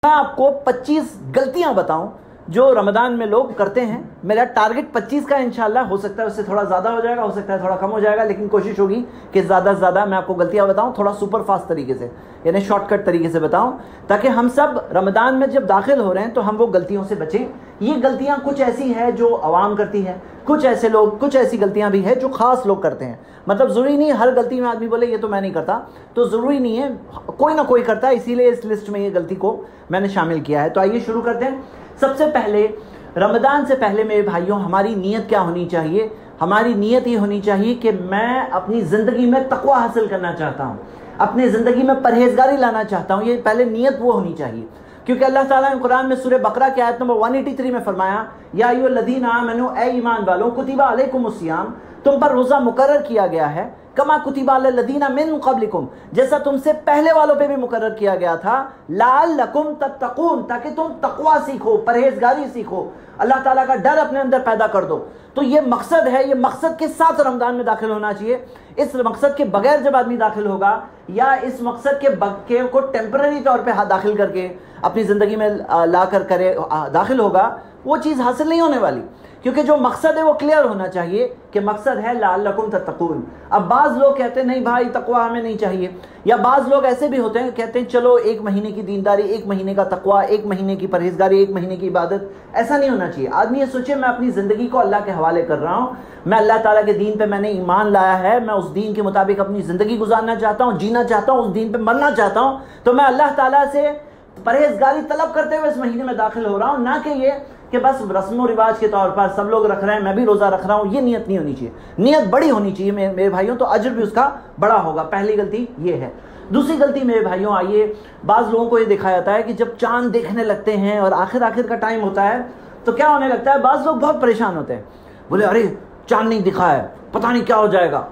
मैं आपको 25 गलतियां बताऊं जो रमजान में लोग करते हैं। मेरा टारगेट 25 का इंशाल्लाह, हो सकता है उससे थोड़ा ज़्यादा हो जाएगा, हो सकता है थोड़ा कम हो जाएगा, लेकिन कोशिश होगी कि ज़्यादा से ज़्यादा मैं आपको गलतियां बताऊं, थोड़ा सुपर फास्ट तरीके से, यानी शॉर्टकट तरीके से बताऊं, ताकि हम सब रमजान में जब दाखिल हो रहे हैं तो हम वो गलतियों से बचें। ये गलतियाँ कुछ ऐसी हैं जो अवाम करती है, कुछ ऐसे लोग, कुछ ऐसी गलतियाँ भी हैं जो ख़ास लोग करते हैं। मतलब ज़रूरी नहीं हर गलती में आदमी बोले ये तो मैं नहीं करता, तो ज़रूरी नहीं है, कोई ना कोई करता है, इसीलिए इस लिस्ट में ये गलती को मैंने शामिल किया है। तो आइए शुरू करते हैं। सबसे पहले, रमज़ान से पहले मेरे भाइयों, हमारी नीयत क्या होनी चाहिए? हमारी नीयत ये होनी चाहिए कि मैं अपनी ज़िंदगी में तक़वा हासिल करना चाहता हूँ, अपनी ज़िंदगी में परहेज़गारी लाना चाहता हूँ। ये पहले नीयत वो होनी चाहिए, क्योंकि अल्लाह ताला ने कुरान में सूरह बकरा की आयत नंबर 183 में फरमाया, या अय्युहल्लज़ीना आमनू, ए ईमान वालों, कुतिबा अलैकुमुस्सियाम, तुम पर रोज़ा मुकर्रर किया गया है, कमा कुतिबा अलल्लज़ीना मिन क़ब्लिकुम, जैसा तुमसे पहले वालों पे भी मुकर्रर किया गया था, लअल्लकुम तत्तक़ून, ताकि तुम तक़वा सीखो, परहेज़गारी सीखो, अल्लाह ताला का डर अपने अंदर पैदा कर दो। तो ये मकसद है, ये मकसद के साथ रमज़ान में दाखिल होना चाहिए। इस मकसद के बगैर जब आदमी दाखिल होगा, या इस मकसद के को टेम्पररी तौर पे दाखिल करके अपनी ज़िंदगी में ला कर करे दाखिल होगा, वो चीज़ हासिल नहीं होने वाली। क्योंकि जो मकसद है वो क्लियर होना चाहिए कि मकसद है लअल्लकुम तत्तक़ून। अब बाज़ लोग कहते हैं नहीं भाई तक़वा हमें नहीं चाहिए, या बाज़ लोग ऐसे भी होते हैं कहते हैं चलो 1 महीने की दीनदारी, 1 महीने का तक़वा, 1 महीने की परहेज़गारी, 1 महीने की इबादत। ऐसा नहीं होना चाहिए। आदमी ये सोचे मैं अपनी ज़िंदगी को अल्लाह के हवाले कर रहा हूँ, मैं अल्लाह ताला के दीन पे मैंने ईमान लाया है, मैं उस दीन के मुताबिक अपनी ज़िंदगी गुजारना चाहता हूँ, जीना चाहता हूँ, उस दीन पे मरना चाहता हूँ, तो मैं अल्लाह ताला से परहेज़गारी तलब करते हुए इस महीने में दाखिल हो रहा हूँ, ना कि ये कि बस रस्म व रिवाज के तौर पर सब लोग रख रहे हैं मैं भी रोज़ा रख रहा हूँ। ये नियत नहीं होनी चाहिए, नियत बड़ी होनी चाहिए मेरे भाइयों, तो अजर भी उसका बड़ा होगा। पहली गलती ये है। दूसरी गलती मेरे भाइयों, आइए, बाज़ लोगों को ये दिखाया जाता है कि जब चांद देखने लगते हैं और आखिर का टाइम होता है तो क्या होने लगता है, बाज़ लोग बहुत परेशान होते हैं, बोले अरे चांद नहीं दिखा है, पता नहीं क्या हो जाएगा,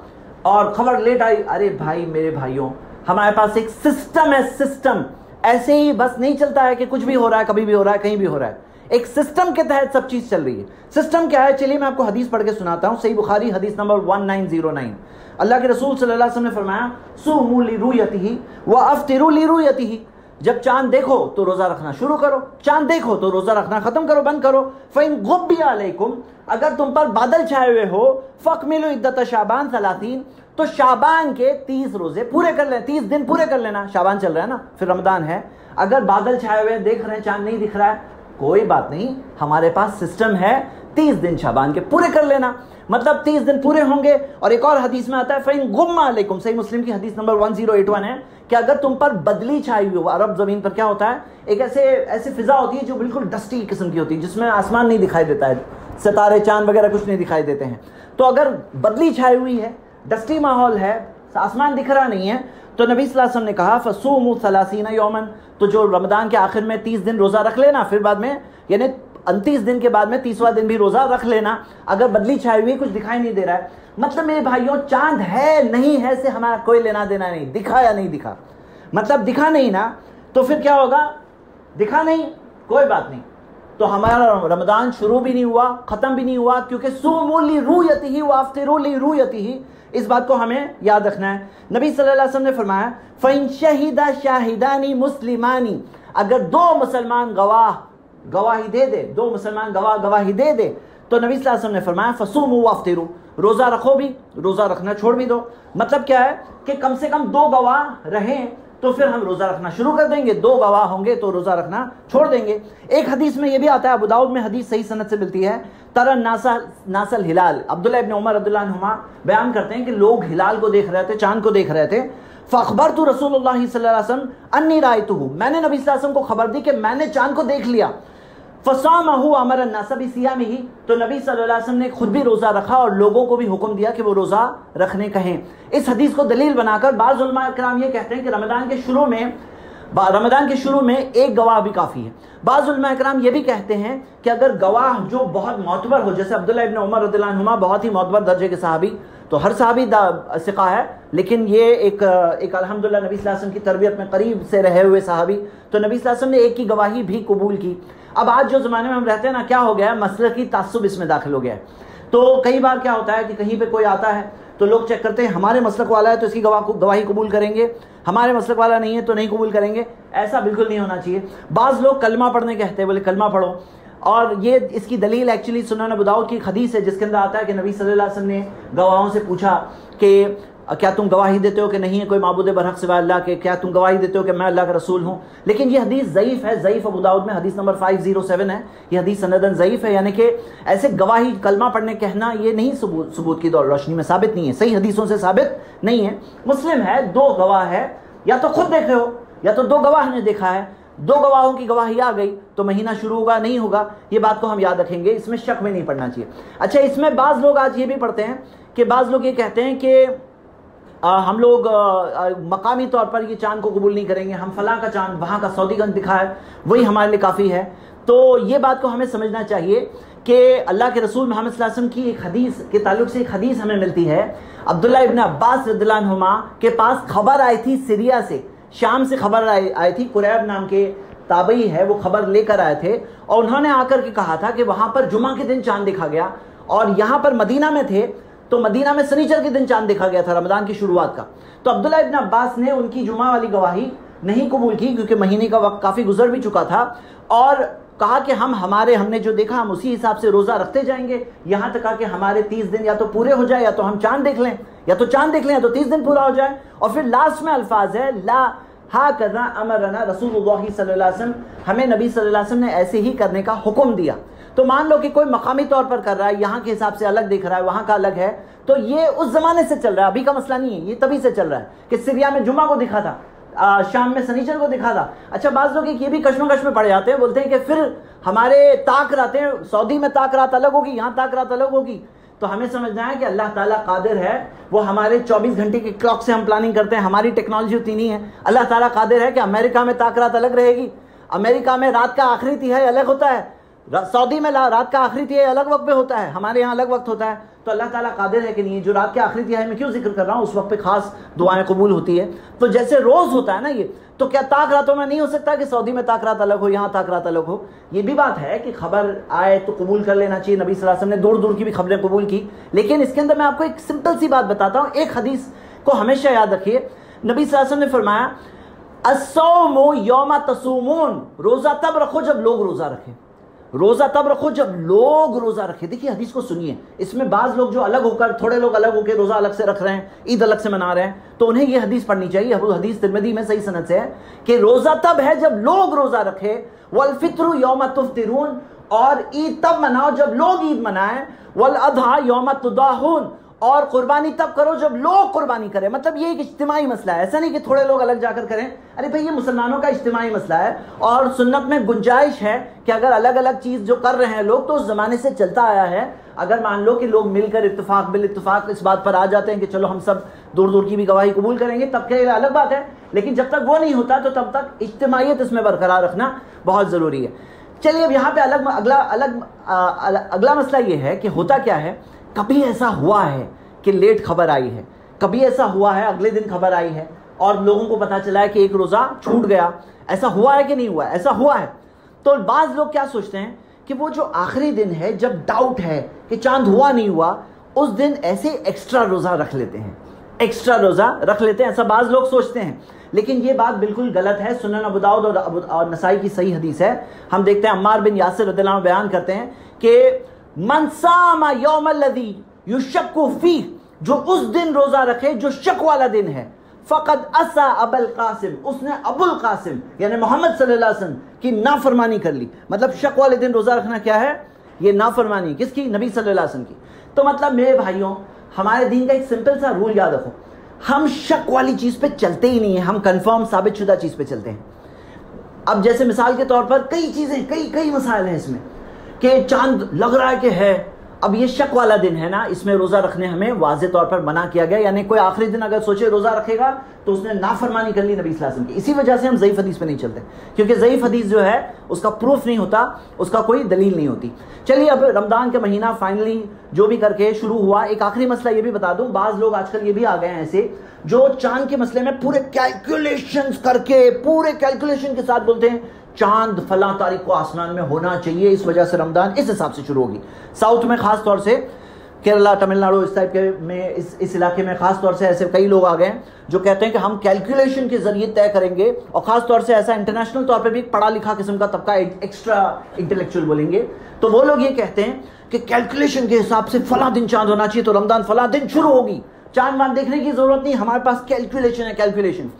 और खबर लेट आई। अरे भाई मेरे भाइयों, हमारे पास एक सिस्टम है, सिस्टम ऐसे ही बस नहीं चलता है कि कुछ भी हो रहा है, कभी भी हो रहा है, कहीं भी हो रहा है। एक सिस्टम के तहत सब चीज चल रही है। सिस्टम क्या है, चलिए मैं आपको हदीस पढ़ के सुनाता हूं। सही बुखारी हदीस नंबर 1909, अल्लाह के रसूल सल्लल्लाहु अलैहि वसल्लम ने फरमाया, सुमू लिरुयतिही व अफ्तिरू लिरुयतिही, जब चांद देखो तो रोजा रखना शुरू करो, चांद देखो तो रोजा रखना खत्म करो, बंद करो। फ़इन गुब्बी अलैकुम, अगर तुम पर बादल छाए हुए हो, फ़कमिलु इद्दत शाबान 30, तो शाबान के 30 रोजे पूरे कर लें, 30 दिन पूरे कर लेना। शाबान चल रहा है ना, फिर रमजान है। अगर बादल छाए हुए देख रहे हैं, चांद नहीं दिख रहा है, कोई बात नहीं, हमारे पास सिस्टम है, 30 दिन शाबान के पूरे कर लेना, मतलब 30 दिन पूरे होंगे। और एक और हदीस में आता है, फ़इन गुम्मा अलैकुम, सही मुस्लिम की हदीस नंबर 1081 है कि अगर तुम पर बदली छाई हुई हो, अरब जमीन पर क्या होता है, एक ऐसे फिजा होती है जो बिल्कुल डस्टी किस्म की होती है, जिसमें आसमान नहीं दिखाई देता है, सितारे चांद वगैरह कुछ नहीं दिखाई देते हैं। तो अगर बदली छाई हुई है, डस्टी माहौल है, आसमान दिख रहा नहीं है, तो नबी सल्लल्लाहु अलैहि वसल्लम ने कहा फसूमू 30 यौमन, तो जो रमज़ान के आखिर में 30 दिन रोज़ा रख लेना, फिर बाद में यानी 29 दिन के बाद में 30वां दिन भी रोज़ा रख लेना, अगर बदली छाई हुई कुछ दिखाई नहीं दे रहा है। मतलब मेरे भाइयों, चांद है नहीं है से हमारा कोई लेना देना नहीं, दिखा या नहीं दिखा, मतलब दिखा नहीं ना, तो फिर क्या होगा, दिखा नहीं कोई बात नहीं, तो हमारा रमज़ान शुरू भी नहीं हुआ, ख़त्म भी नहीं हुआ, क्योंकि सुमू लिरुयतिही व अफ्तिरू लिरुयतिही, इस बात को हमें याद रखना है। नबी सल्लल्लाहु अलैहि वसल्लम ने फरमाया, फ़इन शहीदा शाहिदानी मुस्लिमानी, अगर 2 मुसलमान गवाही दे दे, 2 मुसलमान गवाही दे दे, तो नबी सल्लल्लाहु अलैहि वसल्लम ने फरमाया फसूमू व अफ्तिरू, रोज़ा रखो भी, रोज़ा रखना छोड़ भी दो। मतलब क्या है कि कम से कम 2 गवाह रहें तो फिर हम रोज़ा रखना शुरू कर देंगे, 2 गवाह होंगे तो रोज़ा रखना छोड़ देंगे। एक हदीस में यह भी आता है, अबू दाऊद में हदीस सही सनद से मिलती है, तरन नासल हिलाल, अब्दुल्लाह इब्न उमर रज़ियल्लाहु अन्हुमा बयान करते हैं कि लोग हिलाल को देख रहे थे, चांद को देख रहे थे। फ़अख़बरतु रसूलुल्लाह सल्लल्लाहु अलैहि वसल्लम अन्नी रायतुहु, मैंने नबी सल्लल्लाहु अलैहि वसल्लम को खबर दी कि मैंने चांद को देख लिया। फ़सामहु अमर अन्नास बिसियामिही, तो नबी सल्लल्लाहु अलैहि वसल्लम ने खुद भी रोज़ा रखा और लोगों को भी हुक्म दिया कि वो रोज़ा रखने कहें। इस हदीस को दलील बनाकर बाज़ उलमा किराम ये कहते हैं कि रमज़ान के शुरू में एक गवाह भी काफ़ी है। बाज़ उलमा किराम ये भी कहते हैं कि अगर गवाह जो बहुत मोतबर हो, जैसे अब्दुल्लाह इब्न उमर रज़ियल्लाहु अन्हुमा बहुत ही मोतबर दर्जे के सहाबी, तो हर सहाबी सिका है, लेकिन ये एक अल्हम्दुलिल्लाह नबी सल्लल्लाहु अलैहि वसल्लम की तरबियत में करीब से रहे हुए सहाबी, तो नबी सल्लल्लाहु अलैहि वसल्लम ने एक की गवाही भी कबूल की। अब आज जो ज़माने में हम रहते हैं ना, क्या हो गया है, मसलक की तासुब इसमें दाखिल हो गया है। तो कई बार क्या होता है कि कहीं पे कोई आता है तो लोग चेक करते हैं हमारे मसलक वाला है तो इसकी गवाही कबूल करेंगे, हमारे मसलक वाला नहीं है तो नहीं कबूल करेंगे, ऐसा बिल्कुल नहीं होना चाहिए। बाज़ लोग कलमा पढ़ने कहते हैं, बोले कलमा पढ़ो, और ये इसकी दलील एक्चुअली सुनन अबू दाऊद की हदीस है जिसके अंदर आता है कि नबी सल्लल्लाहु अलैहि वसल्लम ने गवाहों से पूछा कि क्या तुम गवाही देते हो कि नहीं है कोई माबूद बरहक सिवा अल्लाह के, क्या तुम गवाही देते हो कि मैं अल्लाह का रसूल हूँ। लेकिन ये हदीस ज़ईफ़ है, ज़ईफ़ अबू दाऊद में हदीस नंबर 507 है, ये हदीस सनदन ज़ईफ़ है, यानी कि ऐसे गवाही कलमा पढ़ने कहना ये नहीं सबूत की रोशनी में साबित नहीं है, सही हदीसों से साबित नहीं है। मुस्लिम है, 2 गवाह है, या तो खुद देखे हो या तो 2 गवाह ने देखा है, 2 गवाहों की गवाही आ गई तो महीना शुरू होगा नहीं होगा, ये बात को हम याद रखेंगे, इसमें शक में नहीं पड़ना चाहिए। अच्छा, इसमें बाज़ लोग आज ये भी पढ़ते हैं कि बाज़ लोग ये कहते हैं कि हम लोग मकामी तौर पर ये चांद को कबूल नहीं करेंगे, हम फलां का चांद वहाँ का सऊदीगंज दिखा है वही हमारे लिए काफ़ी है। तो ये बात को हमें समझना चाहिए कि अल्लाह के रसूल मोहम्मद सल्लल्लाहु अलैहि वसल्लम की एक हदीस के ताल्लुक से एक हदीस हमें मिलती है। अब्दुल्लाह इब्न अब्बास रज़ियल्लाहु अन्हुमा के पास खबर आई थी, सीरिया से, शाम से खबर आई थी, कुरैब नाम के ताबई है वो खबर लेकर आए थे और उन्होंने आकर के कहा था कि वहाँ पर जुमा के दिन चांद देखा गया, और यहाँ पर मदीना में थे तो मदीना में शनिचर के दिन चांद देखा गया था रमज़ान की शुरुआत का। तो अब्दुल्लाह इब्न अब्बास ने उनकी जुमा वाली गवाही नहीं कबूल की क्योंकि महीने का वक्त काफ़ी गुजर भी चुका था, और कहा कि हमने जो देखा हम उसी हिसाब से रोज़ा रखते जाएंगे, यहाँ तक कि हमारे 30 दिन या तो पूरे हो जाए या तो हम चांद देख लें, या तो चांद देख लें या तो 30 दिन पूरा हो जाए। और फिर लास्ट में अल्फाज है ला हा करना अमरना रसूलुल्लाह सल्लल्लाहु अलैहि वसल्लम, हमें नबी सल्लल्लाहु अलैहि वसल्लम ने ऐसे ही करने का हुक्म दिया। तो मान लो कि कोई मकामी तौर पर कर रहा है, यहाँ के हिसाब से अलग देख रहा है, वहाँ का अलग है, तो ये उस जमाने से चल रहा है, अभी का मसला नहीं है, ये तभी से चल रहा है कि सीरिया में जुमा को दिखा था, शाम में शनिचर को दिखा था। अच्छा, बाज़ लोग ये भी कश्मकश में पड़ जाते हैं, बोलते हैं कि फिर हमारे ताक रातें, सऊदी में ताक रात अलग होगी, यहाँ ताक रात अलग होगी। तो हमें समझना है कि अल्लाह ताला कादिर है, वो हमारे 24 घंटे की क्लॉक से हम प्लानिंग करते हैं, हमारी टेक्नोलॉजी उतनी नहीं है। अल्लाह ताला कादिर है कि अमेरिका में ताक रात अलग रहेगी, अमेरिका में रात का आखिरी तिहाई अलग होता है, सऊदी में रात का आखिरी तिहाई अलग वक्त पे होता है, हमारे यहाँ अलग वक्त होता है। तो अल्लाह ताला कादिर है कि नहीं, जो रात के आखिरी तिहाई में क्यों जिक्र कर रहा हूँ, उस वक्त पे खास दुआएं कबूल होती है। तो जैसे रोज़ होता है ना ये, तो क्या ताक रातों में नहीं हो सकता कि सऊदी में ताक रात अलग हो, यहाँ ताक रात अलग हो। ये भी बात है कि खबर आए तो कबूल कर लेना चाहिए, नबी सल्लल्लाहु अलैहि वसल्लम ने दूर दूर की भी खबरें कबूल की। लेकिन इसके अंदर मैं आपको एक सिंपल सी बात बताता हूँ, एक हदीस को हमेशा याद रखिए। नबी सल्लल्लाहु अलैहि वसल्लम ने फरमाया अस्सौमु यौमा तसूमून, रोज़ा तब रखो जब लोग रोज़ा रखें, रोज़ा तब रखो जब लोग रोज़ा रखें। देखिए हदीस को सुनिए, इसमें बाज़ लोग जो अलग होकर, थोड़े लोग अलग होकर रोज़ा अलग से रख रहे हैं, ईद अलग से मना रहे हैं, तो उन्हें यह हदीस पढ़नी चाहिए। हदीस तिरमिज़ी में सही सनद से है कि रोज़ा तब है जब लोग रोज़ा रखें, वल फित्रू यौमा तुफ्तिरून, और ईद तब मनाओ जब लोग ईद मनाएं, वल अधा यौमा तुदाहून, और कुर्बानी तब करो जब लोग कुर्बानी करें। मतलब ये एक इज्तिमाई मसला है, ऐसा नहीं कि थोड़े लोग अलग जाकर करें। अरे भाई, ये मुसलमानों का इज्तिमाई मसला है, और सुन्नत में गुंजाइश है कि अगर अलग अलग चीज़ जो कर रहे हैं लोग, तो उस ज़माने से चलता आया है। अगर मान लो कि लोग मिलकर इत्तेफाक बिल इत्तेफाक इस बात पर आ जाते हैं कि चलो हम सब दूर दूर की भी गवाही कबूल करेंगे, तब के अलग बात है। लेकिन जब तक वो नहीं होता तो तब तक इज्तिमाइयत इसमें बरकरार रखना बहुत ज़रूरी है। चलिए, अब यहाँ पे अगला मसला ये है कि होता क्या है, कभी ऐसा हुआ है कि लेट खबर आई है, कभी ऐसा हुआ है अगले दिन खबर आई है और लोगों को पता चला है कि एक रोज़ा छूट गया। ऐसा हुआ है कि नहीं हुआ? ऐसा हुआ है। तो बाज़ लोग क्या सोचते हैं कि वो जो आखिरी दिन है, जब डाउट है कि चांद हुआ नहीं हुआ, उस दिन ऐसे एक्स्ट्रा रोज़ा रख लेते हैं, एक्स्ट्रा रोज़ा रख लेते हैं, ऐसा बाज़ लोग सोचते हैं। लेकिन ये बात बिल्कुल गलत है। सुनन अबू दाऊद और नसाई की सही हदीस है। हम देखते हैं अम्मार बिन यासिर रज़ियल्लाहु अन्हु बयान करते हैं कि मन सामा यौमल लज़ी युशक्कु फीह, जो उस दिन रोज़ा रखे जो शक वाला दिन है, फ़क़द असा अबुल कासिम, उसने अबुल कासिम यानी मोहम्मद सल्लल्लाहु अलैहि वसल्लम की नाफरमानी कर ली। मतलब शक वाले दिन रोज़ा रखना क्या है? ये नाफरमानी किसकी? नबी सल्लल्लाहु अलैहि वसल्लम की। तो मतलब मेरे भाइयों, हमारे दीन का एक सिंपल सा रूल याद रखो, हम शक वाली चीज़ पे चलते ही नहीं है, हम कंफर्म साबित शुदा चीज़ पे चलते हैं। अब जैसे मिसाल के तौर पर कई चीज़ें, कई मसाइल हैं इसमें कि चांद लग रहा है कि है, अब ये शक वाला दिन है ना, इसमें रोज़ा रखने हमें वाज़े तौर पर मना किया गया। यानी कोई आखिरी दिन अगर सोचे रोज़ा रखेगा तो उसने नाफरमानी कर ली नबी सल्लल्लाहु अलैहि वसल्लम की। इसी वजह से हम ज़ईफ़ हदीस पे नहीं चलते, क्योंकि ज़ईफ़ हदीस जो है उसका प्रूफ नहीं होता, उसका कोई दलील नहीं होती। चलिए, अब रमज़ान का महीना फाइनली जो भी करके शुरू हुआ। एक आखिरी मसला ये भी बता दूँ, बाज़ लोग आजकल ये भी आ गए हैं ऐसे जो चांद के मसले में पूरे कैलकुलेशन करके, पूरे कैलकुलेशन के साथ बोलते हैं चांद फला तारीख को आसमान में होना चाहिए, इस वजह से रमज़ान इस हिसाब से शुरू होगी। साउथ में ख़ास तौर से केरला, तमिलनाडु इस टाइप के में, इस इलाके में खास तौर से ऐसे कई लोग आ गए हैं जो कहते हैं कि हम कैलकुलेशन के जरिए तय करेंगे, और खास तौर से ऐसा इंटरनेशनल तौर पे भी पढ़ा लिखा किस्म का तबका, एक्स्ट्रा इंटेलेक्चुअल बोलेंगे, तो वो लोग ये कहते हैं कि कैलकुलेशन के हिसाब से फला दिन चांद होना चाहिए, तो रमजान फला दिन शुरू होगी, चांद वांद देखने की जरूरत नहीं, हमारे पास कैलकुलेशन है, कैलकुलेशन।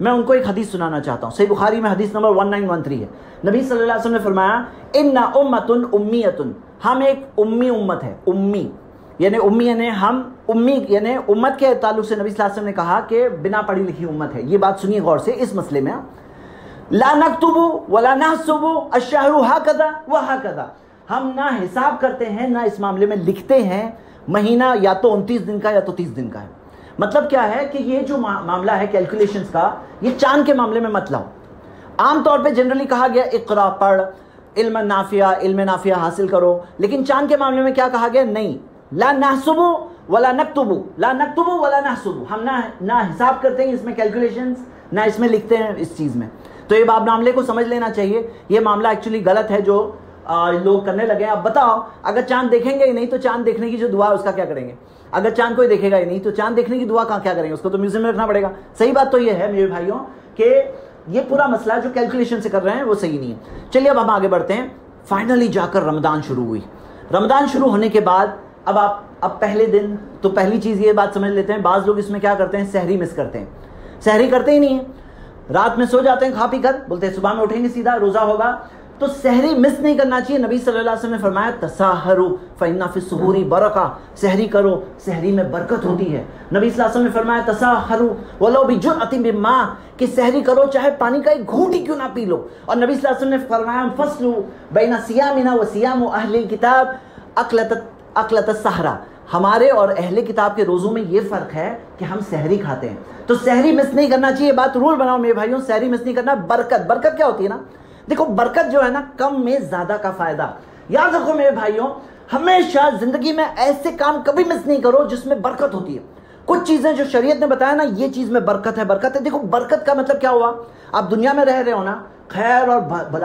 मैं उनको एक हदीस सुनाना चाहता हूँ, सही बुखारी में हदीस नंबर 1913 है। नबी सल्लल्लाहु अलैहि वसल्लम ने फरमाया, इन्ना उम्मतुन उम्मियतुन, हम एक उम्मी उम्मत है। उम्मी यानी हम उम्मी यानी उम्मत के ताल्लुक से नबी सल्लल्लाहु अलैहि वसल्लम ने कहा कि बिना पढ़ी लिखी उम्मत है। ये बात सुनिए गौर से इस मसले में। ला नक्तुबु वला नहसुबु अश्शहरु हाकदा व हाकदा, हम ना हिसाब करते हैं ना इस मामले में लिखते हैं, महीना या तो 29 दिन का या तो 30 दिन का है। मतलब क्या है कि ये जो मामला है कैलकुलेशंस का, ये चांद के मामले में मत लाओ। आमतौर पे जनरली कहा गया इक़रा, पढ़, इल्म नाफिया हासिल करो, लेकिन चांद के मामले में क्या कहा गया, नहीं, ला नहसुबु वला नक्तुबु, ला नक्तुबु वला नहसुबु, हम ना हिसाब करते हैं इसमें कैलकुलेशंस, ना इसमें लिखते हैं इस चीज़ में। तो ये बाब मामले को समझ लेना चाहिए, ये मामला एक्चुअली गलत है जो लोग करने लगे। अब बताओ, अगर चांद देखेंगे ही नहीं तो चांद देखने की जो दुआ है उसका क्या करेंगे? अगर चांद कोई देखेगा ही नहीं तो चांद देखने की दुआ का क्या करेंगे? उसको तो म्यूजियम में रखना पड़ेगा। सही बात तो ये है मेरे भाइयों कि ये पूरा मसला जो कैलकुलेशन से कर रहे हैं वो सही नहीं है। चलिए अब हम आगे बढ़ते हैं। फाइनली जाकर रमदान शुरू हुई। रमदान शुरू होने के बाद अब पहले दिन तो पहली चीज़ ये बात समझ लेते हैं, बाज़ लोग इसमें क्या करते हैं, सहरी मिस करते हैं। सहरी करते ही नहीं है, रात में सो जाते हैं खा पी कर, बोलते हैं सुबह में उठेंगे सीधा रोज़ा होगा। तो सहरी मिस नहीं करना चाहिए। नबी सल्लल्लाहु अलैहि वसल्लम ने फरमाया, तसाहरु फइन्ना फी सुहूरी बरका, सहरी करो, सहरी में बरकत होती है। नबी सल्लल्लाहु अलैहि वसल्लम ने फरमाया, तसाहरु वलो बिजुरअतिन बिमा, कि सहरी करो चाहे पानी का एक घूंट ही क्यों ना पी लो। और नबी सल्लल्लाहु अलैहि वसल्लम ने फरमाया, फस्लु बैना सियामिना व सियामु अहलिल किताब अकलत सहरा, हमारे और अहले किताब के रोज़ों में ये फ़र्क है कि हम सहरी खाते हैं। तो सहरी मिस नहीं करना चाहिए। बात रूल बनाओ मेरे भाइयों, सहरी मिस नहीं करना। बरकत क्या होती है ना, देखो बरकत जो है ना, कम में ज़्यादा का फ़ायदा। याद रखो मेरे भाइयों, हमेशा ज़िंदगी में ऐसे काम कभी मिस नहीं करो जिसमें बरकत होती है। कुछ चीज़ें जो शरीयत ने बताया ना, ये चीज़ में बरकत है। देखो बरकत का मतलब क्या हुआ, आप दुनिया में रह रहे हो ना, खैर और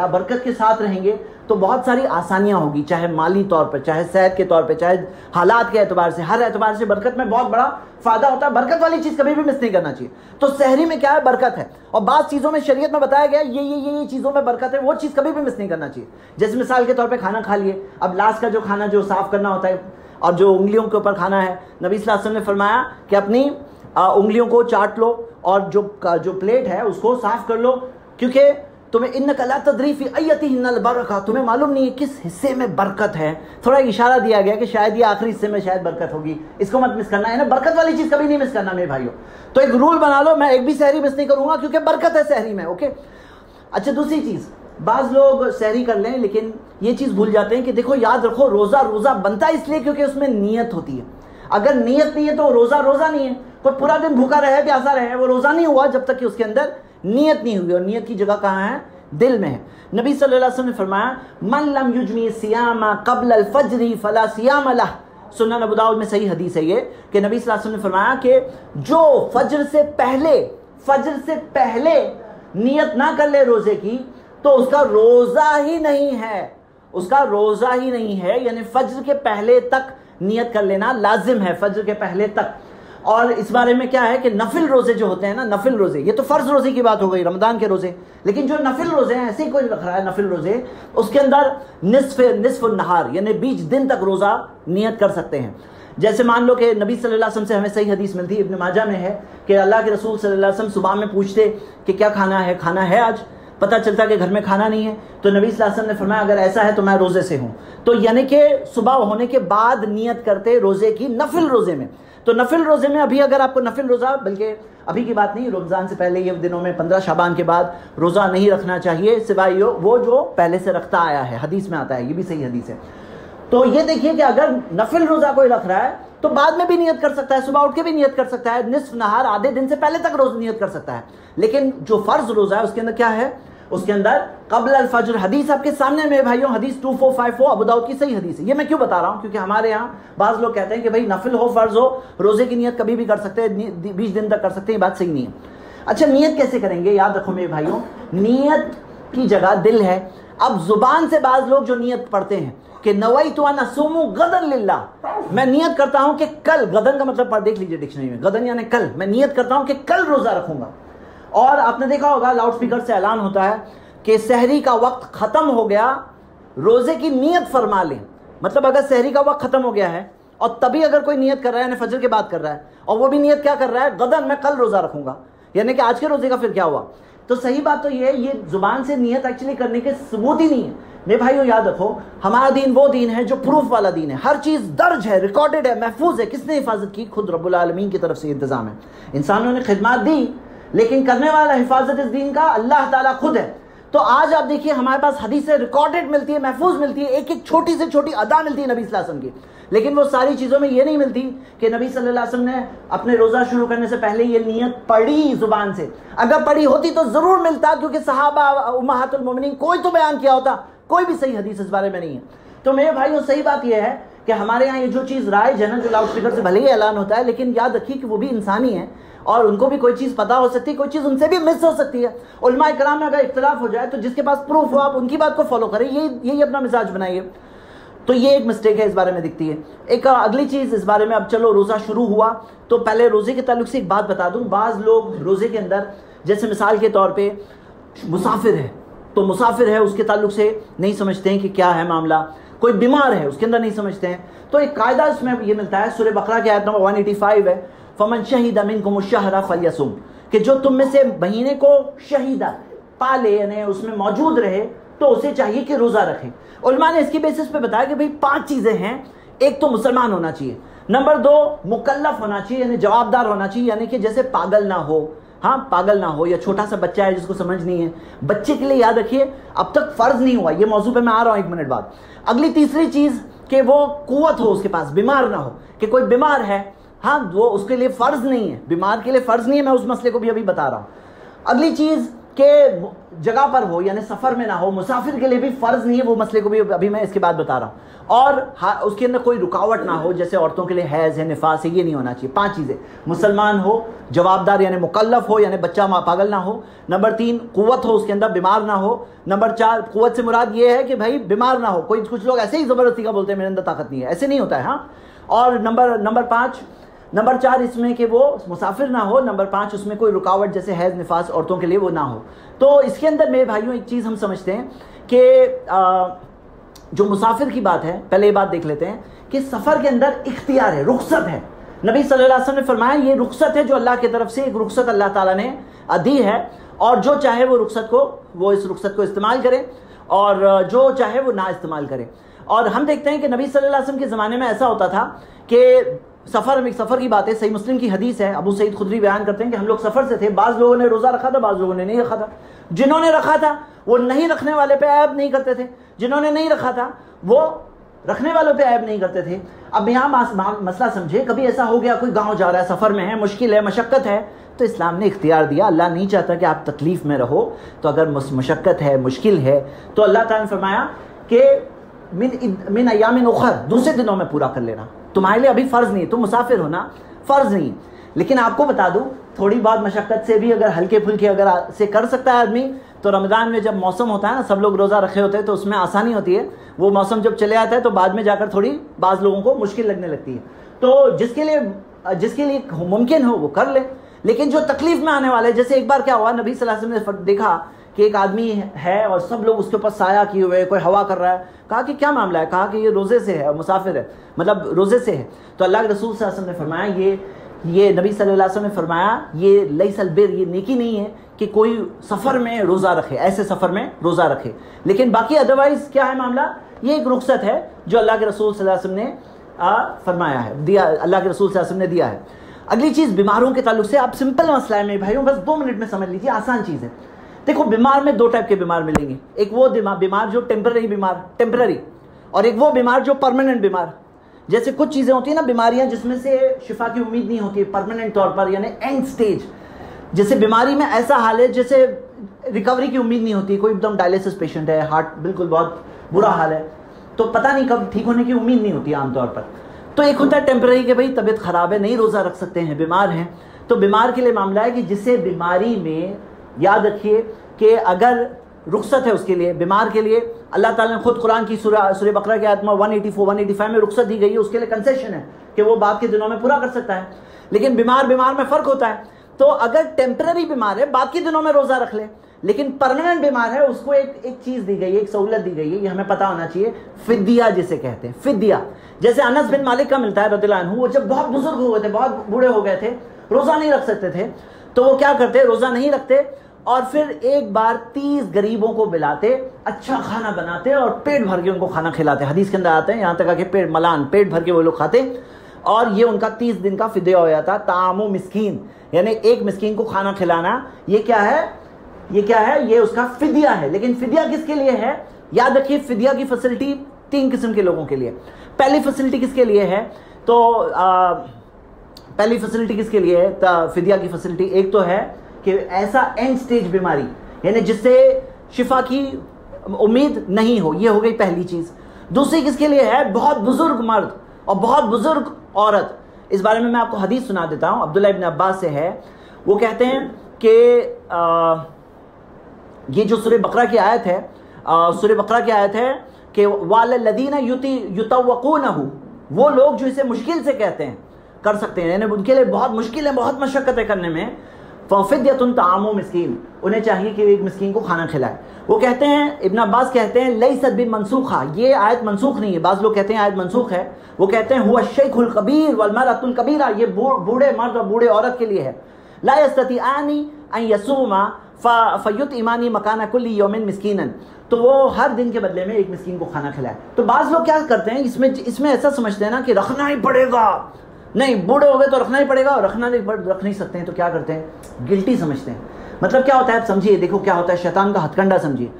बरकत के साथ रहेंगे तो बहुत सारी आसानियां होगी, चाहे माली तौर पर, चाहे सेहत के तौर पर, चाहे हालात के एतबार से, हर एतबार से बरकत में बहुत बड़ा फायदा होता है। बरकत वाली चीज़ कभी भी मिस नहीं करना चाहिए। तो सहरी में क्या है, बरकत है। और बात चीज़ों में शरीयत में बताया गया ये चीज़ों में बरकत है, वो चीज़ कभी भी मिस नहीं करना चाहिए। जैसे मिसाल के तौर पर खाना खा लिए, अब लास्ट का जो खाना जो साफ़ करना होता है और जो उंगलियों के ऊपर खाना है, नबी सल्लल्लाहु अलैहि वसल्लम ने फरमाया कि अपनी उंगलियों को चाट लो और जो प्लेट है उसको साफ़ कर लो, क्योंकि तुम्हें इन्नका ला तदरी फी अय्यतिहिन्नल बरका, तुम्हें मालूम नहीं है किस हिस्से में बरकत है। थोड़ा इशारा दिया गया कि शायद ये आखिरी हिस्से में शायद बरकत होगी, इसको मत मिस करना है ना। बरकत वाली चीज़ कभी नहीं मिस करना मेरे भाइयों। तो एक रूल बना लो, मैं एक भी सहरी मिस नहीं करूँगा क्योंकि बरकत है सहरी में। ओके, अच्छा दूसरी चीज़, बाज़ लोग सहरी कर लें लेकिन ये चीज़ भूल जाते हैं कि देखो याद रखो, रोज़ा बनता है इसलिए क्योंकि उसमें नीयत होती है। अगर नीयत नहीं है तो रोज़ा नहीं है। कोई पूरा दिन भूखा रहे, प्यासा रहे, वो रोज़ा नहीं हुआ जब तक कि उसके अंदर नीयत नहीं हुई। और नीयत की जगह कहाँ है, दिल में है। नबी सल्लल्लाहु अलैहि वसल्लम ने फरमाया, मन लम युजमी सियामा क़ब्ल अल फज्री फला सियाम लह। सुनन अबू दाऊद में सही हदीस है ये कि नबी सल्लल्लाहु अलैहि वसल्लम ने फरमाया कि जो फज्र से पहले नियत ना कर ले रोजे की तो उसका रोजा ही नहीं है। यानी फज्र के पहले तक नियत कर लेना लाजिम है, फज्र के पहले तक। और इस बारे में क्या है कि नफिल रोजे जो होते हैं ना, नफिल रोजे, ये तो फर्ज रोजे की बात हो गई, रमदान के रोजे, लेकिन जो नफिल रोजे हैं, ऐसे ही कोई रख रहा है नफिल रोजे, उसके अंदर निस्फ नहार यानी 20 दिन तक रोजा नियत कर सकते हैं। जैसे मान लो कि नबी सल्लल्लाहु अलैहि वसल्लम से हमें सही हदीस मिलती है, इब्न माजा में है कि अल्लाह के रसूल सल्लल्लाहु अलैहि वसल्लम सुबह में पूछते कि क्या खाना है आज, पता चलता कि घर में खाना नहीं है, तो नबी सल्लल्लाहु अलैहि वसल्लम ने फरमाया अगर ऐसा है तो मैं रोजे से हूँ। तो यानी कि सुबह होने के बाद नियत करते रोजे की, नफिल रोजे में। तो नफिल रोजे में अभी अगर आपको नफिल रोज़ा, बल्कि अभी की बात नहीं, रमज़ान से पहले ये दिनों में 15 शाबान के बाद रोज़ा नहीं रखना चाहिए, सिवाय वो जो पहले से रखता आया है, हदीस में आता है, ये भी सही हदीस है। तो ये देखिए कि अगर नफिल रोज़ा कोई रख रहा है तो बाद में भी नियत कर सकता है, सुबह उठ के भी नियत कर सकता है, निस्फ नहार आधे दिन से पहले तक रोज़ नियत कर सकता है। लेकिन जो फ़र्ज रोज़ा है उसके अंदर क्या है, उसके अंदर क़ब्ल अल फज्र, हदीस आपके सामने मेरे भाइयों, हदीस 2454 अबू दाऊद की सही हदीस है। ये मैं क्यों बता रहा हूँ, क्योंकि हमारे यहाँ बाज़ लोग कहते हैं कि भाई नफिल हो फ़र्ज हो, रोज़े की नियत कभी भी कर सकते हैं, 20 दिन तक कर सकते हैं, ये बात सही नहीं है। अच्छा, नियत कैसे करेंगे, याद रखो मेरे भाइयों, नियत की जगह दिल है। अब ज़ुबान से बाज़ लोग जो नियत पढ़ते हैं कि नवैतु अन असुमु गदन लिल्लाह, मैं नियत करता हूं कि कल, गदन का मतलब देख लीजिए डिक्शनरी में, गदन यानी कल, मैं नियत करता हूं कि कल रोजा रखूंगा। और आपने देखा होगा लाउड स्पीकर से ऐलान होता है कि सहरी का वक्त खत्म हो गया, रोजे की नियत फरमा लें। मतलब अगर सहरी का वक्त खत्म हो गया है और तभी अगर कोई नियत कर रहा है, यानी फजर के बाद कर रहा है, और वो भी नियत क्या कर रहा है, गदन मैं कल रोजा रखूंगा, यानी कि आज के रोजे का फिर क्या हुआ। तो सही बात तो ये जुबान से नियत एक्चुअली करने के सबूत ही नहीं है। मेरे भाइयों याद रखो, हमारा दीन वो दीन है जो प्रूफ वाला दीन है, हर चीज दर्ज है, रिकॉर्डेड है, महफूज है। किसने हिफाजत की? खुद रब्बुल आलमीन की तरफ से इंतजाम है। इंसानों ने खिदमत दी, लेकिन करने वाला हिफाजत इस दीन का अल्लाह ताला खुद है। तो आज आप देखिए हमारे पास हदीसें रिकॉर्डेड मिलती है, महफूज मिलती है, एक एक छोटी से छोटी अदा मिलती है नबी सल्लल्लाहु अलैहि वसल्लम की, लेकिन वो सारी चीज़ों में ये नहीं मिलती कि नबी सल्लल्लाहु अलैहि वसल्लम ने अपने रोज़ा शुरू करने से पहले ये नियत पढ़ी ज़ुबान से। अगर पढ़ी होती तो ज़रूर मिलता, क्योंकि सहाबा उम्महातुल मोमिनीन कोई तो बयान किया होता, कोई भी सही हदीस इस बारे में नहीं है। तो मेरे भाइयों सही बात यह है कि हमारे यहाँ ये जो चीज़ राइज है ना, जो लाउड स्पीकर से भले ही ऐलान होता है, लेकिन याद रखिए कि वो भी इंसानी है और उनको भी कोई चीज़ पता हो सकती है, कोई चीज़ उनसे भी मिस हो सकती है। उलमा इकराम में अगर इख्तिलाफ हो जाए तो जिसके पास प्रूफ हो आप उनकी बात को फॉलो करें, यही अपना मिजाज बनाइए। तो ये एक मिस्टेक है, इस बारे में दिखती है। एक अगली चीज़ इस बारे में, अब चलो रोज़ा शुरू हुआ तो पहले रोज़े के ताल्लुक से एक बात बता दूँ। बाज़ लोग रोज़े के अंदर, जैसे मिसाल के तौर पर मुसाफिर है, तो मुसाफिर है उसके ताल्लुक से नहीं समझते हैं कि क्या है मामला, कोई बीमार है उसके अंदर नहीं समझते हैं। तो एक कायदा इसमें ये मिलता है, सूरह बकरा की आयत नंबर 185 है, फमन शहीदा मिनकुम अश-शहरा फलयसुम, कि जो तुम में से महीने को शहीदा पाले यानी उसमें मौजूद रहे तो उसे चाहिए कि रोज़ा रखे। उलमा ने इसकी बेसिस पे बताया कि भाई 5 चीज़ें हैं। एक तो मुसलमान होना चाहिए, नंबर 2 मुकल्लफ होना चाहिए यानी जवाबदार होना चाहिए, यानी कि जैसे पागल ना हो, हाँ पागल ना हो, या छोटा सा बच्चा है जिसको समझ नहीं है, बच्चे के लिए याद रखिए अब तक फ़र्ज नहीं हुआ, ये मौजू पे मैं आ रहा हूँ 1 मिनट बाद। अगली तीसरी चीज़ कि वो कुव्वत हो उसके पास, बीमार ना हो, कि कोई बीमार है, हाँ वो उसके लिए फ़र्ज नहीं है, बीमार के लिए फ़र्ज नहीं है, मैं उस मसले को भी अभी बता रहा हूँ। अगली चीज़ के जगह पर हो यानी सफ़र में ना हो, मुसाफिर के लिए भी फ़र्ज नहीं है, वो मसले को भी अभी मैं इसके बाद बता रहा हूँ। और हाँ उसके अंदर कोई रुकावट ना हो, जैसे औरतों के लिए हैज़ है, निफास है, ये नहीं होना चाहिए। 5 चीज़ें, मुसलमान हो, जवाबदार यानी मुकल्लफ हो यानी बच्चा पागल ना हो, नंबर 3 कुव्वत हो उसके अंदर, बीमार ना हो, नंबर 4 कुव्वत से मुराद ये है कि भाई बीमार ना हो, कोई कुछ लोग ऐसे ही ज़बरदस्ती का बोलते हैं मेरे अंदर ताकत नहीं है, ऐसे नहीं होता है। हाँ, और नंबर 4 इसमें कि वो मुसाफिर ना हो, नंबर 5 उसमें कोई रुकावट जैसे हैज़ निफास औरतों के लिए वो ना हो। तो इसके अंदर मेरे भाइयों एक चीज़ हम समझते हैं कि जो मुसाफिर की बात है, पहले ये बात देख लेते हैं कि सफ़र के अंदर इख्तियार है, रुख्सत है। नबी सल्लल्लाहु अलैहि वसल्लम ने फरमाया ये रुख्सत है जो अल्लाह की तरफ से, एक रुख्सत अल्लाह ताला ने दी है, और जो चाहे वो इस रुख्सत को इस्तेमाल करे और जो चाहे वो ना इस्तेमाल करे। और हम देखते हैं कि नबी सल्लल्लाहु अलैहि वसल्लम के ज़माने में ऐसा होता था कि सफ़र की बात है, सही मुस्लिम की हदीस है, अबू सईद खुदरी बयान करते हैं कि हम लोग सफ़र से थे, बाज़ लोगों ने रोज़ा रखा था, बाज़ लोगों ने नहीं रखा था। जिन्होंने रखा था वो नहीं रखने वाले पे ऐब नहीं करते थे, जिन्होंने नहीं रखा था वो रखने वालों पे ऐब नहीं करते थे। अब यहाँ मसला समझे, कभी ऐसा हो गया कोई गाँव जा रहा है, सफ़र में है, मुश्किल है, मशक्क़त है, तो इस्लाम ने इख्तियार दिया। अल्लाह नहीं चाहता कि आप तकलीफ़ में रहो, तो अगर मशक्क़त है, मुश्किल है, तो अल्लाह ताला ने फरमाया कि मिन अय्यामिन उखर, दूसरे दिनों में पूरा कर लेना, तुम्हारे लिए अभी फ़र्ज़ नहीं है, तुम मुसाफिर होना फ़र्ज़ नहीं। लेकिन आपको बता दूं, थोड़ी बहुत मशक्क़त से भी अगर हल्के फुल्के अगर से कर सकता है आदमी, तो रमज़ान में जब मौसम होता है ना, सब लोग रोज़ा रखे होते हैं, तो उसमें आसानी होती है। वो मौसम जब चले आता है तो बाद में जाकर थोड़ी बाज़ लोगों को मुश्किल लगने लगती है। तो जिसके लिए मुमकिन हो वो कर ले। लेकिन जो तकलीफ़ में आने वाले, जैसे एक बार क्या हुआ, नबी सल्लल्लाहु अलैहि वसल्लम ने देखा कि एक आदमी है और सब लोग उसके ऊपर साया किए हुए, कोई हवा कर रहा है। कहा कि क्या मामला है? कहा कि ये रोज़े से है, मुसाफिर है, मतलब रोज़े से है। तो अल्लाह के रसूल सल्लल्लाहु अलैहि वसल्लम ने फरमाया, ये नबी सल्लल्लाहु अलैहि वसल्लम ने फरमाया, ये लैसल बिर, ये नेकी नहीं है कि कोई सफ़र में रोज़ा रखे, ऐसे सफ़र में रोज़ा रखे। लेकिन बाकी अदरवाइज़ क्या है मामला, ये एक रुख्सत है जो अल्लाह के रसूल सल्लल्लाहु अलैहि वसल्लम ने फरमाया है, दिया, अल्लाह के रसूल सल्लल्लाहु अलैहि वसल्लम ने दिया है। अगली चीज़ बीमारों के ताल्लुक से, आप सिंपल मसला है मेरे भाइयों, बस 2 मिनट में समझ लीजिए, आसान चीज़ है। देखो, बीमार में 2 टाइप के बीमार मिलेंगे, एक वो बीमार जो टेम्पररी, और एक वो बीमार जो परमानेंट बीमार। जैसे कुछ चीज़ें होती हैं ना बीमारियां जिसमें से शिफा की उम्मीद नहीं होती परमानेंट तौर पर, यानी एंड स्टेज। जैसे बीमारी में ऐसा हाल है जैसे रिकवरी की उम्मीद नहीं होती, कोई एकदम डायलिसिस पेशेंट है, हार्ट बिल्कुल बहुत बुरा हाल है, तो पता नहीं कब ठीक होने की उम्मीद नहीं होती आमतौर पर। तो एक होता है टेम्पररी कि भाई तबीयत ख़राब है, नहीं रोज़ा रख सकते हैं, बीमार हैं। तो बीमार के लिए मामला है कि जिसे बीमारी में, याद रखिए कि अगर रुखसत है उसके लिए, बीमार के लिए अल्लाह ताला ने खुद कुरान की सूरह बकरा की आयत में 184 185 में रुखसत दी गई है, उसके लिए कंसेशन है कि वो बाद के दिनों में पूरा कर सकता है। लेकिन बीमार में फ़र्क होता है। तो अगर टेम्पररी बीमार है बाद के दिनों में रोज़ा रख ले, लेकिन परमानेंट बीमार है उसको एक चीज़ दी गई है, एक सहूलत दी गई है, ये हमें पता होना चाहिए, फिदिया जिसे कहते हैं। फिदिया जैसे अनस बिन मालिक का मिलता है रदियल्लाहु अन्हु, वो जब बहुत बुजुर्ग हो गए थे, बहुत बूढ़े हो गए थे, रोज़ा नहीं रख सकते थे, तो वो क्या करते, रोज़ा नहीं रखते और फिर एक बार 30 गरीबों को बुलाते, अच्छा खाना बनाते और पेट भर के उनको खाना खिलाते। हदीस के अंदर आते हैं यहाँ तक कि पेट भर के वो लोग खाते और ये उनका 30 दिन का फिदिया हो जाता। तामो मिस्कीन, यानी एक मिस्कीन को खाना खिलाना, ये क्या है, ये उसका फिदिया है। लेकिन फिदिया किसके लिए है? याद रखिए, फिदिया की फैसिलिटी 3 किस्म के लोगों के लिए। पहली फैसिलिटी किसके लिए है? तो पहली फैसिलिटी किसके लिए है फिदिया की फैसिलिटी? एक तो है कि ऐसा एंड स्टेज बीमारी, यानी जिससे शिफा की उम्मीद नहीं हो, ये हो गई पहली चीज। दूसरी किसके लिए है? बहुत बुजुर्ग मर्द और बहुत बुजुर्ग औरत। इस बारे में मैं आपको हदीस सुना देता हूं, अब्दुल्लाह इब्न अब्बास से है। वो कहते हैं कि ये जो सूरह बकरा की आयत है, सूरह बकरा की आयत है कि वालल्लज़ीना युतव्वक़ूनहु, वो लोग जो इसे मुश्किल से कहते हैं, कर सकते हैं, यानी उनके लिए बहुत मुश्किल है, बहुत मशक्क़तें करने में, फ़िद्यतुन तामु मिस्कीन, उन्हें चाहिए कि एक मिस्कीन को खाना खिलाए। वो कहते हैं, इब्न अब्बास कहते हैं लैसत बिमंसूखा, ये आयत मनसूख नहीं है। बाज़ लोग कहते हैं आयत मनसूख है। वो कहते हैं हुआ शैखुल कबीर वल मरअतुल कबीरा, ये बूढ़े मर्द और बूढ़े औरत के लिए है। ला यस्ततिआनी अन यसूमा फयुतइमानी मकाना कुल्ली यौमिन मिस्कीनन, तो वो हर दिन के बदले में एक मिस्कीन को खाना खिलाए। तो बाज़ लोग क्या करते हैं, इसमें ऐसा समझते हैं ना कि रखना ही पड़ेगा, नहीं बूढ़े हो गए तो रखना ही पड़ेगा, और रख नहीं सकते हैं तो क्या करते हैं, गिल्टी समझते हैं। मतलब क्या होता है, आप समझिए, देखो क्या होता है, शैतान का हथकंडा समझिए।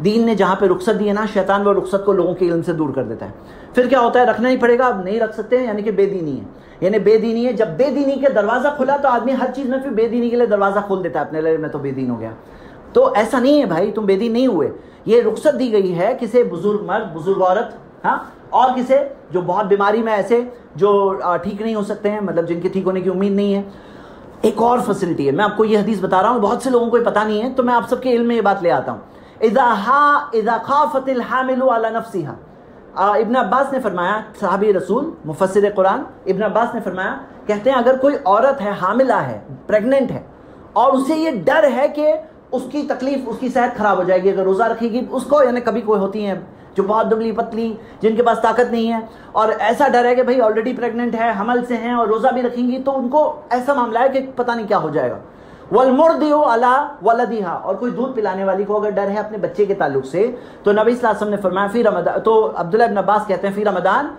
दीन ने जहाँ पे रुखसत दी है ना, शैतान वो रुखसत को लोगों के इल्म से दूर कर देता है। फिर क्या होता है, रखना ही पड़ेगा, अब नहीं रख सकते हैं, यानी कि बेदीनी है, यानी बेदीनी है। जब बेदीनी के दरवाज़ा खुला तो आदमी हर चीज़ में फिर बेदीनी के लिए दरवाज़ा खोल देता है अपने लिए, मैं तो बेदीन हो गया। तो ऐसा नहीं है भाई, तुम बेदीन नहीं हुए। ये रुखसत दी गई है किसे, बुजुर्ग मर्द, बुजुर्ग औरत, हाँ, और किसे जो बहुत बीमारी में, ऐसे जो ठीक नहीं हो सकते हैं, मतलब जिनके ठीक होने की उम्मीद नहीं है। एक और फैसिलिटी है, मैं आपको ये हदीस बता रहा हूँ, बहुत से लोगों को पता नहीं है, तो मैं आप सबके इल्म में ये बात ले आता हूँ। इज़ा खाफतिल हामिलु अला नफ्सिहा, इब्न अब्बास ने फरमाया, सहाबी रसूल मुफस्सिर कुरान इब्न अब्बास ने फरमाया, कहते हैं अगर कोई औरत है, हामिला है, प्रेग्नेंट है, और उसे ये डर है कि उसकी तकलीफ, उसकी सेहत खराब हो जाएगी अगर रोज़ा रखेगी उसको, यानी कभी कोई होती हैं जो बहुत दुबली पतली, जिनके पास ताकत नहीं है, और ऐसा डर है कि भाई ऑलरेडी प्रेग्नेंट है, हमल से हैं और रोज़ा भी रखेंगी, तो उनको ऐसा मामला है कि पता नहीं क्या हो जाएगा। वलमुर्दिउ अला वलदिहा, और कोई दूध पिलाने वाली को अगर डर है अपने बच्चे के ताल्लुक से, तो नबी सल्लल्लाहु अलैहि वसल्लम ने फरमाया फी रमदान, तो अब्दुल्ला इब्न अब्बास कहते हैं फी रमदान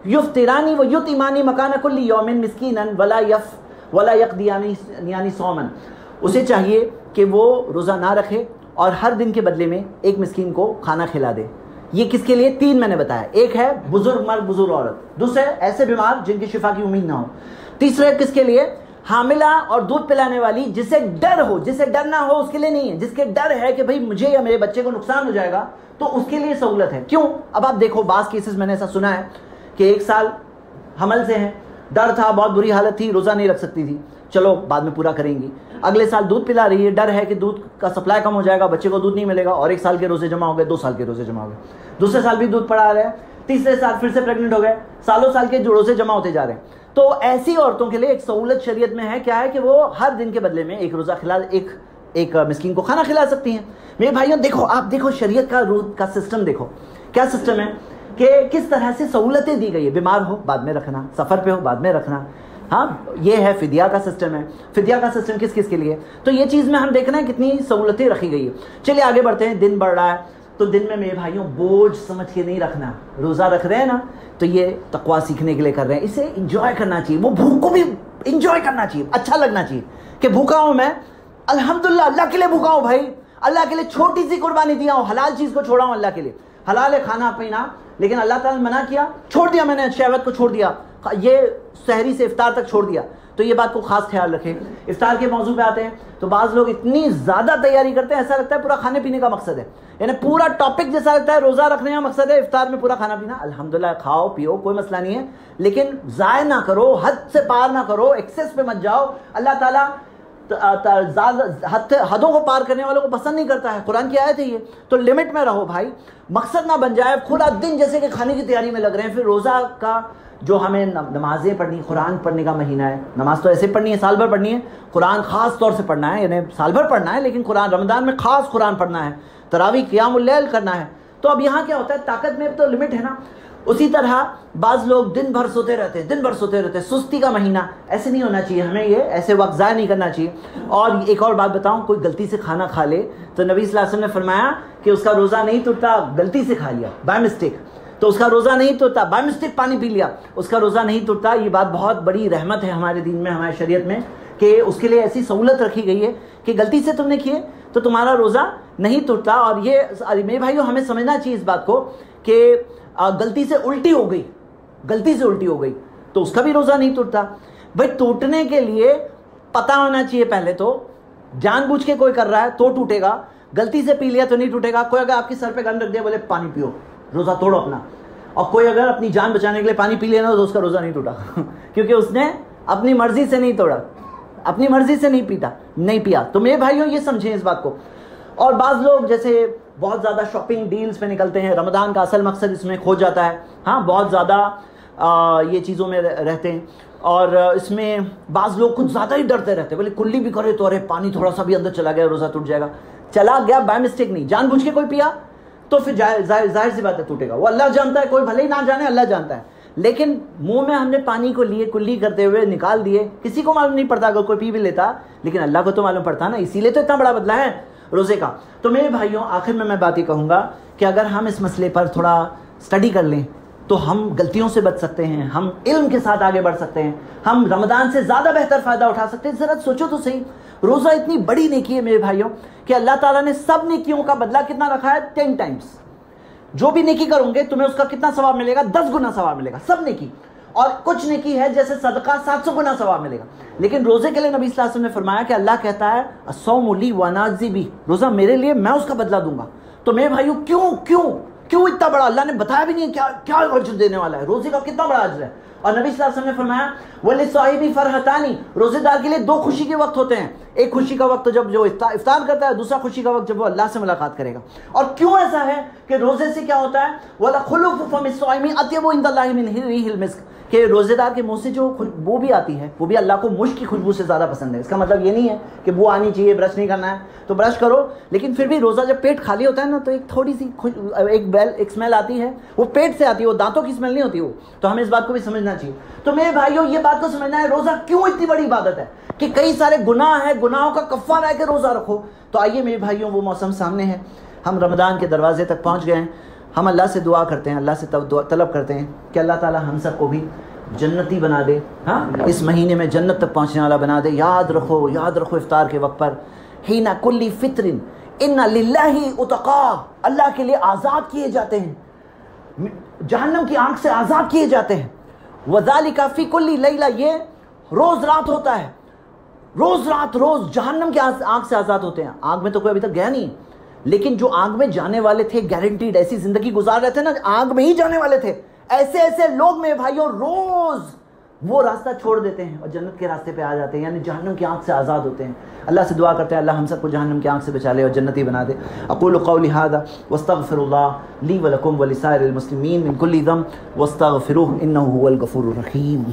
युफ्तिरानी व युतिमानी मकाना कुल्ली यौमिन मिस्कीनन वला यक़दियानी सौमन, उसे चाहिए कि वो रोज़ा ना रखे और हर दिन के बदले में एक मिस्कीन को खाना खिला दे। ये किसके लिए? 3 मैंने बताया, एक है बुजुर्ग मर्द, बुजुर्ग औरत, दूसरे ऐसे बीमार जिनकी शिफा की उम्मीद ना हो, तीसरे किसके लिए? हामिला और दूध पिलाने वाली, जिसे डर हो, जिसे डर ना हो उसके लिए नहीं है, जिसके डर है कि भाई मुझे या मेरे बच्चे को नुकसान हो जाएगा, तो उसके लिए सहूलत है। क्यों? अब आप देखो, बास केसेस मैंने ऐसा सुना है कि 1 साल हमल से हैं, डर था, बहुत बुरी हालत थी, रोज़ा नहीं रख सकती थी, चलो बाद में पूरा करेंगी। अगले साल दूध पिला रही है, डर है कि दूध का सप्लाई कम हो जाएगा, बच्चे को दूध नहीं मिलेगा, और 1 साल के रोजे जमा हो गए, 2 साल के रोजे जमा हो गए, दूसरे साल भी दूध पड़ा रहा है, तीसरे साल फिर से प्रेग्नेंट हो गए, सालों साल के रोजे जमा होते जा रहे हैं। तो ऐसी औरतों के लिए एक सहूलत शरीयत में है, क्या है कि वो हर दिन के बदले में एक रोज़ा खिला, एक मिस्कीन को खाना खिला सकती हैं। मेरे भाइयों देखो, आप देखो शरीयत का रूल का सिस्टम देखो, क्या सिस्टम है कि किस तरह से सहूलतें दी गई है। बीमार हो बाद में रखना, सफ़र पे हो बाद में रखना, हाँ, ये है फिदिया का सिस्टम है। फिदिया का सिस्टम किस किस के लिए? तो ये चीज़ में हम देख रहे हैं कितनी सहूलतें रखी गई है। चलिए आगे बढ़ते हैं। दिन बढ़ रहा है, तो दिन में मेरे भाइयों बोझ समझ के नहीं रखना। रोज़ा रख रहे हैं ना, तो ये तकवा सीखने के लिए कर रहे हैं, इसे इंजॉय करना चाहिए, वो भूख को भी इंजॉय करना चाहिए, अच्छा लगना चाहिए कि भूखा हूँ मैं, अल्हम्दुलिल्लाह अल्लाह के लिए भूखा हूँ भाई, अल्लाह के लिए छोटी सी कुर्बानी दिया हूँ, हलाल चीज़ को छोड़ा हूँ अल्लाह के लिए। हलाल है खाना पीना, लेकिन अल्लाह ताला ने मना किया, छोड़ दिया मैंने, शहवत को छोड़ दिया, ये सहरी से इफ्तार तक छोड़ दिया। तो ये बात को खास ख्याल रखें। इफ्तार के मौजू पे आते हैं तो बाज़ लोग इतनी ज़्यादा तैयारी करते हैं, ऐसा लगता है पूरा खाने पीने का मकसद है, यानी पूरा टॉपिक जैसा लगता है रोज़ा रखने का मकसद है, इफ्तार में पूरा खाना पीना। अल्हम्दुलिल्लाह खाओ पियो, कोई मसला नहीं है, लेकिन ज़ाय ना करो, हद से पार ना करो, एक्सेस पे मत जाओ। अल्लाह ताला हदों को पार करने वालों को पसंद नहीं करता है। कुरान की आयत है ये। तो लिमिट में रहो भाई, मकसद ना बन जाए पूरा दिन जैसे कि खाने की तैयारी में लग रहे हैं। फिर रोज़ा का जो हमें नमाजें पढ़नी, कुरान पढ़ने का महीना है, नमाज तो ऐसे पढ़नी है, साल भर पढ़नी है, कुरान ख़ास तौर से पढ़ना है, यानी साल भर पढ़ना है, लेकिन कुरान रमज़ान में ख़ास कुरान पढ़ना है, तरावी क़ियामुल लैल करना है। तो अब यहाँ क्या होता है, ताकत में तो लिमिट है ना। उसी तरह बाज़ लोग दिन भर सोते रहते हैं, दिन भर सोते रहते हैं, सुस्ती का महीना, ऐसे नहीं होना चाहिए हमें, ये ऐसे वक्त ज़ाया नहीं करना चाहिए। और एक और बात बताऊँ, कोई गलती से खाना खा ले तो नबी सल्लल्लाहु अलैहि वसल्लम ने फरमाया कि उसका रोज़ा नहीं टूटता, गलती से खा लिया बाय मिस्टेक तो उसका रोज़ा नहीं टूटता, बाय मिस्टेक पानी पी लिया उसका रोज़ा नहीं टूटता। ये बात बहुत बड़ी रहमत है हमारे दीन में, हमारे शरीयत में, कि उसके लिए ऐसी सहूलत रखी गई है कि गलती से तुमने किए तो तुम्हारा रोज़ा नहीं टूटता। और ये मेरे भाइयों हमें समझना चाहिए इस बात को कि गलती से उल्टी हो गई, गलती से उल्टी हो गई तो उसका भी रोज़ा नहीं टूटता। भाई टूटने के लिए पता होना चाहिए पहले तो, जानबूझ के कोई कर रहा है तो टूटेगा, गलती से पी लिया तो नहीं टूटेगा। कोई अगर आपके सर पे गन रख दिया, बोले पानी पियो, रोज़ा तोड़ो अपना, और कोई अगर अपनी जान बचाने के लिए पानी पी लेना तो उसका रोज़ा नहीं टूटा क्योंकि उसने अपनी मर्जी से नहीं तोड़ा, अपनी मर्जी से नहीं पिया। तो मेरे भाइयों ये समझें इस बात को। और बाज़ लोग जैसे बहुत ज़्यादा शॉपिंग डील्स पे निकलते हैं, रमज़ान का असल मकसद इसमें खो जाता है। हाँ, बहुत ज़्यादा ये चीज़ों में रहते हैं, और इसमें बाज़ लोग कुछ ज़्यादा ही डरते रहते हैं, बोले कुल्ली भी करे तो अरे पानी थोड़ा सा भी अंदर चला गया रोज़ा टूट जाएगा। चला गया बाय मिस्टेक नहीं, जानबूझ के कोई पिया तो फिर जाहिर सी बात है टूटेगा। वो अल्लाह जानता है, कोई भले ही ना जाने, अल्लाह जानता है। लेकिन मुंह में हमने पानी को लिए, कुल्ली करते हुए निकाल दिए, किसी को मालूम नहीं पड़ता, अगर कोई पी भी लेता, लेकिन अल्लाह को तो मालूम पड़ता ना, इसीलिए तो इतना बड़ा बदला है रोज़े का। तो मेरे भाइयों आखिर में मैं बात ये कहूँगा कि अगर हम इस मसले पर थोड़ा स्टडी कर लें तो हम गलतियों से बच सकते हैं, हम इल्म के साथ आगे बढ़ सकते हैं, हम रमज़ान से ज़्यादा बेहतर फ़ायदा उठा सकते हैं। ज़रा सोचो तो सही, रोज़ा इतनी बड़ी नेकी है मेरे भाइयों कि अल्लाह ताला ने सब नेकियों का बदला कितना रखा है, 10 टाइम्स। जो भी नेकी करोगे तुम्हें उसका कितना सवाब मिलेगा, 10 गुना सवाब मिलेगा, सब नेकी। और कुछ नेकी है जैसे सदका 700 गुना सवाब मिलेगा। लेकिन रोज़े के लिए नबी सल्लल्लाहु अलैहि वसल्लम ने फरमाया कि अल्लाह कहता है अस्सौमु ली व अना अज्ज़ी बिही, रोज़ा मेरे लिए, मैं उसका बदला दूंगा। तो मेरे भाइयों क्यों इतना बड़ा, अल्लाह ने बताया भी नहीं क्या अज्र देने वाला है, रोज़े का कितना बड़ा अज्र है। और नबी सल्लल्लाहु अलैहि वसल्लम ने फरमाया वलिस्साइमी फरहतानी, रोज़ेदार के लिए 2 खुशी के वक्त होते हैं, एक खुशी का वक्त जब जो इफ्तार करता है, दूसरा खुशी का वक्त जब वो अल्लाह से मुलाकात करेगा। और क्यों ऐसा है कि रोज़े से क्या होता है, वला खुलुफ़ु फ़मिस्साइमी अत्यबु इंदल्लाहि मिन रिहिल मिस्क, कि रोज़ेदार के मुंह से जो खुशबू भी आती है वो भी अल्लाह को मुश्क की खुशबू से ज़्यादा पसंद है। इसका मतलब ये नहीं है कि वो आनी चाहिए, ब्रश नहीं करना है तो ब्रश करो, लेकिन फिर भी रोज़ा जब पेट खाली होता है ना तो एक थोड़ी सी एक स्मेल आती है, वो पेट से आती है, वो दांतों की स्मेल नहीं होती वो। तो हमें इस बात को भी समझना चाहिए। तो मेरे भाइयों ये बात को समझना है, रोज़ा क्यों इतनी बड़ी इबादत है कि कई सारे गुनाह है, गुनाहों का कफ़ारा है कि रोज़ा रखो। तो आइए मेरे भाइयों, वो मौसम सामने है, हम रमज़ान के दरवाजे तक पहुँच गए हैं, हम अल्लाह से दुआ करते हैं, अल्लाह से तलब करते हैं कि अल्लाह ताला हम सबको भी जन्नती बना दे। हाँ, इस महीने में जन्नत तक पहुँचने वाला बना दे। याद रखो इफ्तार के वक्त पर, हीना कुल्ली फित्रिन इन्ना लिल्लाहि उतका, अल्लाह के लिए आज़ाद किए जाते हैं, जहन्नम की आंख से आज़ाद किए जाते हैं। वज़ालिका फ़ी कुल्ली लैला, ये रोज़ रात होता है, रोज़ जहन्नम की आंख से आज़ाद होते हैं। आग में तो कोई अभी तक गया नहीं, लेकिन जो आग में जाने वाले थे, गारंटीड ऐसी ज़िंदगी गुजार रहे थे ना, आग में ही जाने वाले थे, ऐसे लोग मेरे भाइयों रोज़ वो रास्ता छोड़ देते हैं और जन्नत के रास्ते पे आ जाते हैं, यानी जहन्नम की आंख से आज़ाद होते हैं। अल्लाह से दुआ करते हैं अल्लाह हम सबको जहन्नम की आंख से बचा ले और जन्नती बना दे। अक़ूलु क़ौली हाज़ा वस्तग़फ़िरुल्लाह ली व लकुम व लिसाइरिल मुस्लिमीन मिन कुल्लि ज़ंब वस्तग़फ़िरूहु इन्नहु हुवल गफ़ूरुर रहीम।